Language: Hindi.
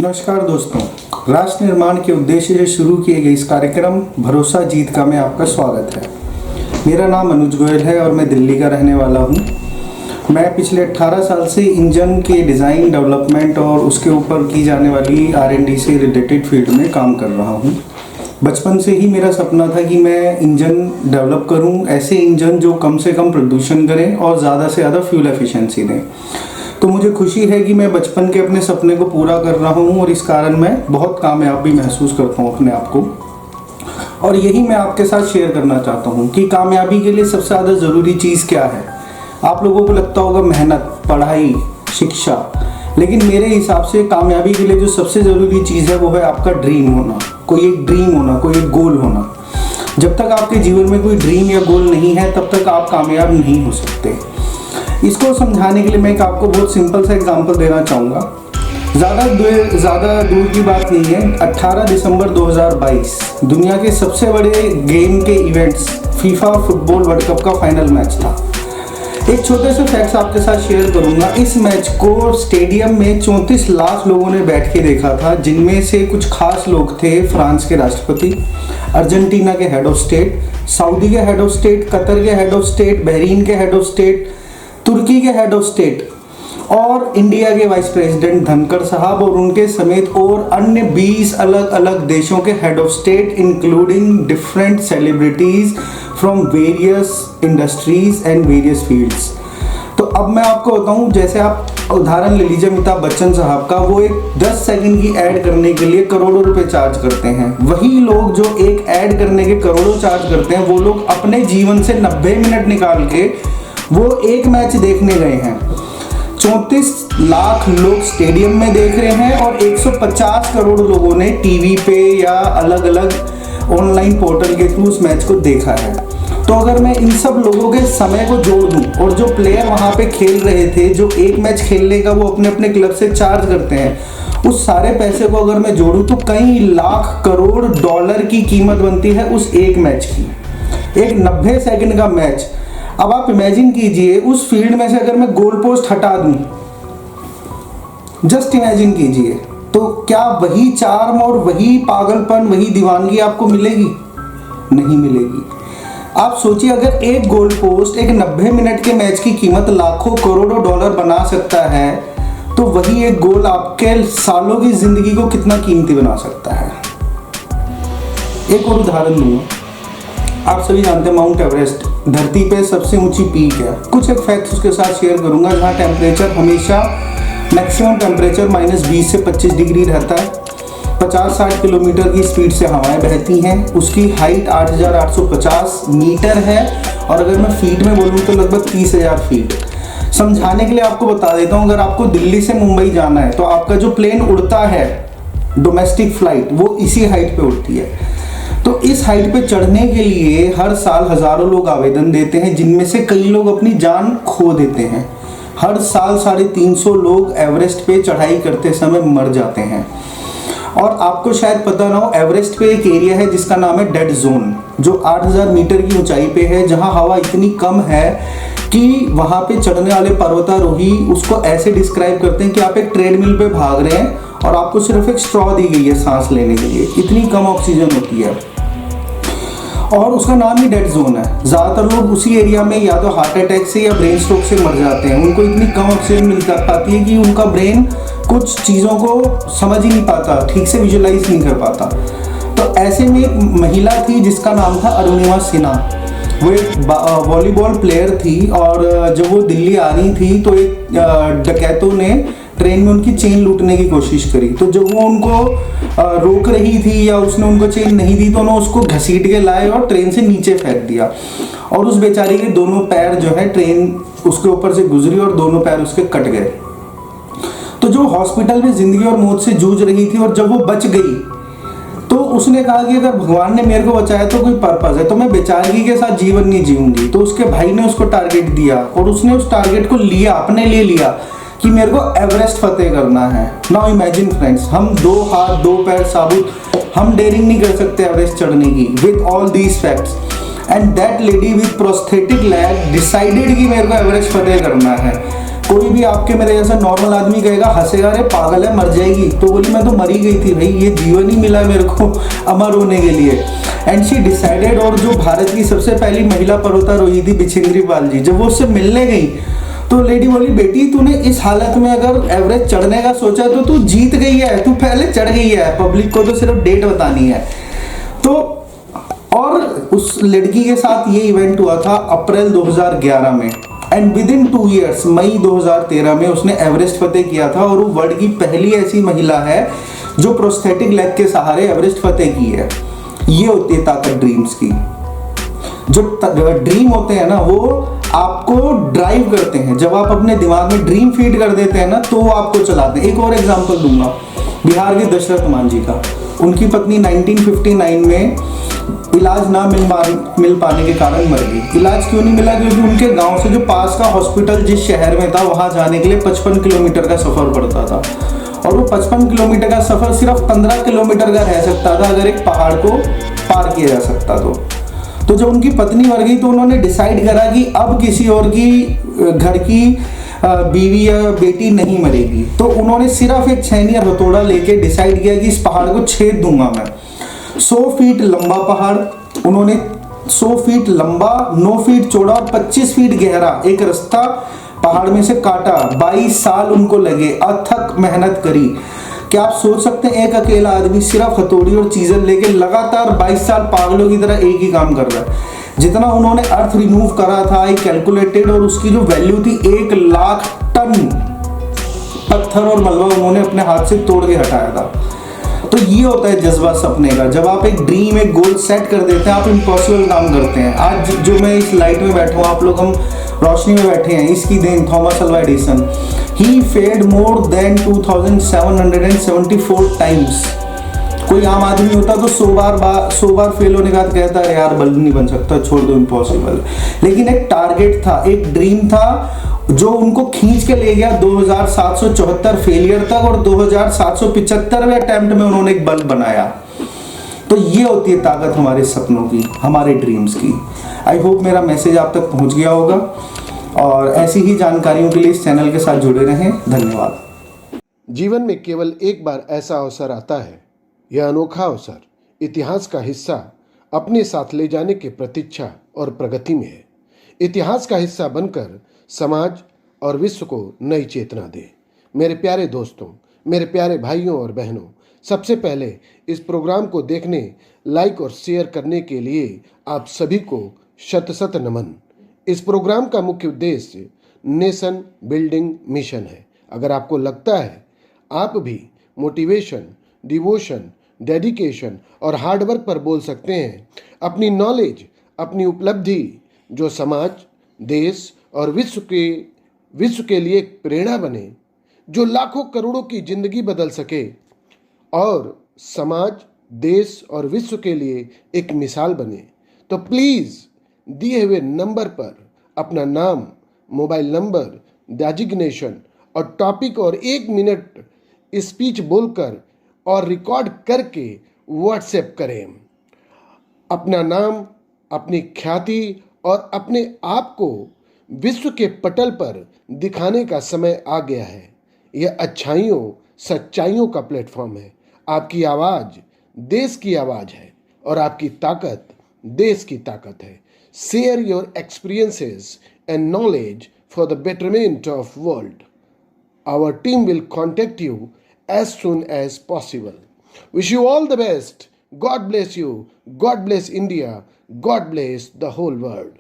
नमस्कार दोस्तों, राष्ट्र निर्माण के उद्देश्य से शुरू किए गए इस कार्यक्रम भरोसा जीत का में आपका स्वागत है। मेरा नाम अनुज गोयल है और मैं दिल्ली का रहने वाला हूँ। मैं पिछले 18 साल से इंजन के डिज़ाइन डेवलपमेंट और उसके ऊपर की जाने वाली R&D से रिलेटेड फील्ड में काम कर रहा हूँ। बचपन से ही मेरा सपना था कि मैं इंजन डेवलप करूँ, ऐसे इंजन जो कम से कम प्रदूषण करें और ज़्यादा से ज़्यादा फ्यूल एफिशिएंसी दें। तो मुझे खुशी है कि मैं बचपन के अपने सपने को पूरा कर रहा हूँ और इस कारण मैं बहुत कामयाब भी महसूस करता हूँ अपने आप को। और यही मैं आपके साथ शेयर करना चाहता हूँ कि कामयाबी के लिए सबसे ज़्यादा ज़रूरी चीज़ क्या है। आप लोगों को लगता होगा मेहनत, पढ़ाई, शिक्षा, लेकिन मेरे हिसाब से कामयाबी के लिए जो सबसे ज़रूरी चीज़ है वो है आपका ड्रीम होना, कोई एक ड्रीम होना, कोई एक गोल होना। जब तक आपके जीवन में कोई ड्रीम या गोल नहीं है तब तक आप कामयाब नहीं हो सकते। इसको समझाने के लिए मैं आपको बहुत सिंपल सा एग्जांपल देना चाहूँगा। ज़्यादा दूर की बात नहीं है। 18 दिसंबर 2022 दुनिया के सबसे बड़े गेम के events FIFA football world cup का फाइनल मैच था। एक छोटे से फैक्ट्स आपके साथ शेयर करूंगा। इस मैच को स्टेडियम में 34 लाख लोगों ने बैठ के देखा था, जिनमें से कुछ खास लोग थे फ्रांस के राष्ट्रपति, अर्जेंटीना के हेड ऑफ स्टेट, सऊदी के हेड ऑफ स्टेट, कतर के हेड ऑफ स्टेट, बहरीन के हेड ऑफ स्टेट, तुर्की के हेड ऑफ स्टेट और इंडिया के वाइस प्रेसिडेंट धनखड़ साहब और उनके समेत और अन्य 20 अलग अलग देशों के head of state including different celebrities from various industries and various fields. तो अब मैं आपको बताऊं, जैसे आप उदाहरण ले लीजिए अमिताभ बच्चन साहब का, वो एक 10 सेकंड की ऐड करने के लिए करोड़ों रुपए चार्ज करते हैं। वही लोग जो एक ऐड करने के करोड़ों चार्ज करते हैं, वो लोग अपने जीवन से 90 मिनट निकाल के वो एक मैच देखने गए हैं। 34 लाख लोग स्टेडियम में देख रहे हैं और 150 करोड़ लोगों ने टीवी पे या अलग अलग ऑनलाइन पोर्टल के थ्रू उस मैच को देखा है। तो अगर मैं इन सब लोगों के समय को जोड़ दूं और जो प्लेयर वहां पे खेल रहे थे, जो एक मैच खेलने का वो अपने अपने क्लब से चार्ज करते हैं, उस सारे पैसे को अगर मैं जोड़ूं तो कई लाख करोड़ डॉलर की कीमत बनती है उस एक मैच की। एक 90 सेकंड का मैच। अब आप इमेजिन कीजिए उस फील्ड में से अगर मैं गोल पोस्ट हटा दूं, जस्ट इमेजिन कीजिए, तो क्या वही चार्म और वही पागलपन, वही दीवानगी आपको मिलेगी? नहीं मिलेगी। आप सोचिए, अगर एक गोल पोस्ट एक 90 मिनट के मैच की कीमत लाखों करोड़ों डॉलर बना सकता है, तो वही एक गोल आपके सालों की जिंदगी को कितना कीमती बना सकता है। एक और उदाहरण दूंगा। आप सभी जानते हैं माउंट एवरेस्ट धरती पे सबसे ऊंची पीक है। कुछ एक फैक्ट्स उसके साथ शेयर करूंगा, जहां टेम्परेचर हमेशा मैक्सिमम टेम्परेचर -20 से 25 डिग्री रहता है। 50-60 किलोमीटर की स्पीड से हवाएं बहती हैं। उसकी हाइट 8,850 मीटर है और अगर मैं फीट में बोलूँ तो लगभग 30,000 फीट। समझाने के लिए आपको बता देता हूँ, अगर आपको दिल्ली से मुंबई जाना है तो आपका जो प्लेन उड़ता है डोमेस्टिक फ्लाइट, वो इसी हाइट पे उड़ती है। तो इस हाइट पे चढ़ने के लिए हर साल हजारों लोग आवेदन देते हैं, जिनमें से कई लोग अपनी जान खो देते हैं। हर साल 350 लोग एवरेस्ट पे चढ़ाई करते समय मर जाते हैं। और आपको शायद पता ना हो, एवरेस्ट पे एक एरिया है जिसका नाम है डेड जोन, जो 8000 मीटर की ऊंचाई पे है, जहां हवा इतनी कम है कि वहां पे चढ़ने वाले पर्वतारोही उसको ऐसे डिस्क्राइब करते हैं कि आप एक ट्रेडमिल पे भाग रहे हैं और आपको सिर्फ एक स्ट्रॉ दी गई है सांस लेने के लिए, इतनी कम ऑक्सीजन होती है। और उसका नाम ही डेड जोन है। ज़्यादातर लोग उसी एरिया में या तो हार्ट अटैक से या ब्रेन स्ट्रोक से मर जाते हैं। उनको इतनी कम ऑक्सीजन मिल पाती है कि उनका ब्रेन कुछ चीज़ों को समझ ही नहीं पाता, ठीक से विजुलाइज नहीं कर पाता। तो ऐसे में एक महिला थी जिसका नाम था अरुणिमा सिन्हा। वो एक वॉलीबॉल प्लेयर थी और जब वो दिल्ली आ रही थी तो एक डकैतों ने ट्रेन में उनकी चेन लूटने की कोशिश करी। तो जब वो उनको रोक रही थी या उसने उनको चेन नहीं दी तो उन्होंने उसको घसीट के लाए और ट्रेन से नीचे फेंक दिया। और उस बेचारी के दोनों पैर जो है, ट्रेन उसके ऊपर से गुजरी और दोनों पैर उसके कट गए। तो जो हॉस्पिटल में जिंदगी और मौत से जूझ रही थी और जब वो बच गई तो उसने कहा कि अगर भगवान ने मेरे को बचाया तो कोई पर्पस है, तो मैं बेचारगी के साथ जीवन नहीं जीऊंगी। तो उसके भाई ने उसको टारगेट दिया और उसने उस टारगेट को लिया, अपने लिए लिया कि मेरे को एवरेस्ट फतेह करना है। नाउ इमेजिन फ्रेंड्स, हम 2 हाथ 2 पैर साबुत, हम डेयरिंग नहीं कर सकते एवरेस्ट चढ़ने की with all these facts. And that lady with prosthetic leg decided कि मेरे को एवरेस्ट फतेह करना है। कोई भी आपके मेरे जैसा नॉर्मल आदमी कहेगा, हंसेगा, अरे पागल है, मर जाएगी। तो बोली मैं तो मरी गई थी भाई, ये जीवन ही मिला मेरे को अमर होने के लिए। एंड शी डिसाइडेड, और जो भारत की सबसे पहली महिला पर्वतारोही थी बिछेंद्री पाल जी, जब वो उससे मिलने गई तो लेडी बोली, बेटी तूने इस हालत में अगर एवरेस्ट चढ़ने का सोचा तो तू जीत गई है, तू पहले चढ़ गई है, पब्लिक को तो सिर्फ डेट बतानी है। तो और उस लड़की के साथ ये इवेंट हुआ था अप्रैल 2011 में, एंड विद इन 2 ईयर्स मई 2013 में उसने एवरेस्ट फतेह किया था। और वो वर्ल्ड की पहली ऐसी महिला है जो प्रोस्थेटिक लेग के सहारे एवरेस्ट फतेह की है। ये होती है ताकत ड्रीम्स की। जो ड्रीम होते हैं ना, वो आपको ड्राइव करते हैं। जब आप अपने दिमाग में ड्रीम फीड कर देते हैं ना, तो वो आपको चलाते हैं। एक और एग्जांपल दूंगा, बिहार के दशरथ मांझी का। उनकी पत्नी 1959 में इलाज ना मिल पाने के कारण मर गई। इलाज क्यों नहीं मिला? क्योंकि उनके गांव से जो पास का हॉस्पिटल जिस शहर में था, वहां जाने के लिए 55 किलोमीटर का सफर पड़ता था। और वो 55 किलोमीटर का सफर सिर्फ 15 किलोमीटर का रह सकता था अगर एक पहाड़ को पार किया जा सकता तो जब उनकी पत्नी मर गई तो उन्होंने डिसाइड करा कि अब किसी और की घर की बीवी या बेटी नहीं मरेगी। तो उन्होंने सिर्फ एक छेनी या हथौड़ा लेके डिसाइड किया कि इस पहाड़ को छेद दूंगा मैं। 100 फीट लंबा पहाड़ उन्होंने 100 फीट लंबा, 9 फीट चौड़ा और 25 फीट गहरा एक रास्ता पहाड़ में से काटा। 22 साल उनको लगे, अथक मेहनत करी। क्या आप सोच सकते हैं एक अकेला आदमी सिर्फ हथौड़ी और चीजन लेके लगातार 22 साल पागलों की तरह एक ही काम कर रहा है। जितना उन्होंने अर्थ रिमूव करा था एक कैलकुलेटेड, और उसकी जो वैल्यू थी 1 लाख टन पत्थर और मलबा उन्होंने अपने हाथ से तोड़ के हटाया था। तो ये होता है जज्बा सपने का। जब आप एक ड्रीम, एक गोल सेट कर देते हैं, आप इम्पॉसिबल काम करते हैं। आज जो मैं इस लाइट में बैठा हूँ, आप लोग हम रोशनी में बैठे हैं, इसकी then Thomas Alva Edison. He failed more than 2774 times. कोई आम आदमी होता तो 100 बार फेल होने के बाद कहता है यार बल्ब नहीं बन सकता, छोड़ दो, इम्पॉसिबल। लेकिन एक टारगेट था, एक ड्रीम था जो उनको खींच के ले गया 2774 फेलियर तक, और 2775वें अटेम्प्ट में उन्होंने एक बल्ब बनाया। तो ये होती है ताकत हमारे सपनों की, हमारे ड्रीम्स की। आई होप मेरा मैसेज आप तक पहुंच गया होगा, और ऐसी ही जानकारियों के लिए इस चैनल के साथ जुड़े रहें। धन्यवाद। जीवन में केवल एक बार ऐसा अवसर आता है। यह अनोखा अवसर इतिहास का हिस्सा अपने साथ ले जाने की प्रतीक्षा और प्रगति में है। इतिहास का हिस्सा बनकर समाज और विश्व को नई चेतना दे। मेरे प्यारे दोस्तों, मेरे प्यारे भाइयों और बहनों, सबसे पहले इस प्रोग्राम को देखने, लाइक और शेयर करने के लिए आप सभी को शत शत नमन। इस प्रोग्राम का मुख्य उद्देश्य नेशन बिल्डिंग मिशन है। अगर आपको लगता है आप भी मोटिवेशन, डिवोशन, डेडिकेशन और हार्डवर्क पर बोल सकते हैं, अपनी नॉलेज, अपनी उपलब्धि जो समाज, देश और विश्व के लिए एक प्रेरणा बने, जो लाखों करोड़ों की जिंदगी बदल सके, और समाज, देश और विश्व के लिए एक मिसाल बने, तो प्लीज़ दिए हुए नंबर पर अपना नाम, मोबाइल नंबर, डेजिग्नेशन और टॉपिक और 1 मिनट स्पीच बोलकर और रिकॉर्ड करके व्हाट्सएप करें। अपना नाम, अपनी ख्याति और अपने आप को विश्व के पटल पर दिखाने का समय आ गया है। यह अच्छाइयों, सच्चाइयों का प्लेटफॉर्म है। आपकी आवाज़ देश की आवाज़ है और आपकी ताकत देश की ताकत है। Share your experiences and knowledge for the betterment of world. Our team will contact you as soon as possible. Wish you all the best. God bless you. God bless India. God bless the whole world.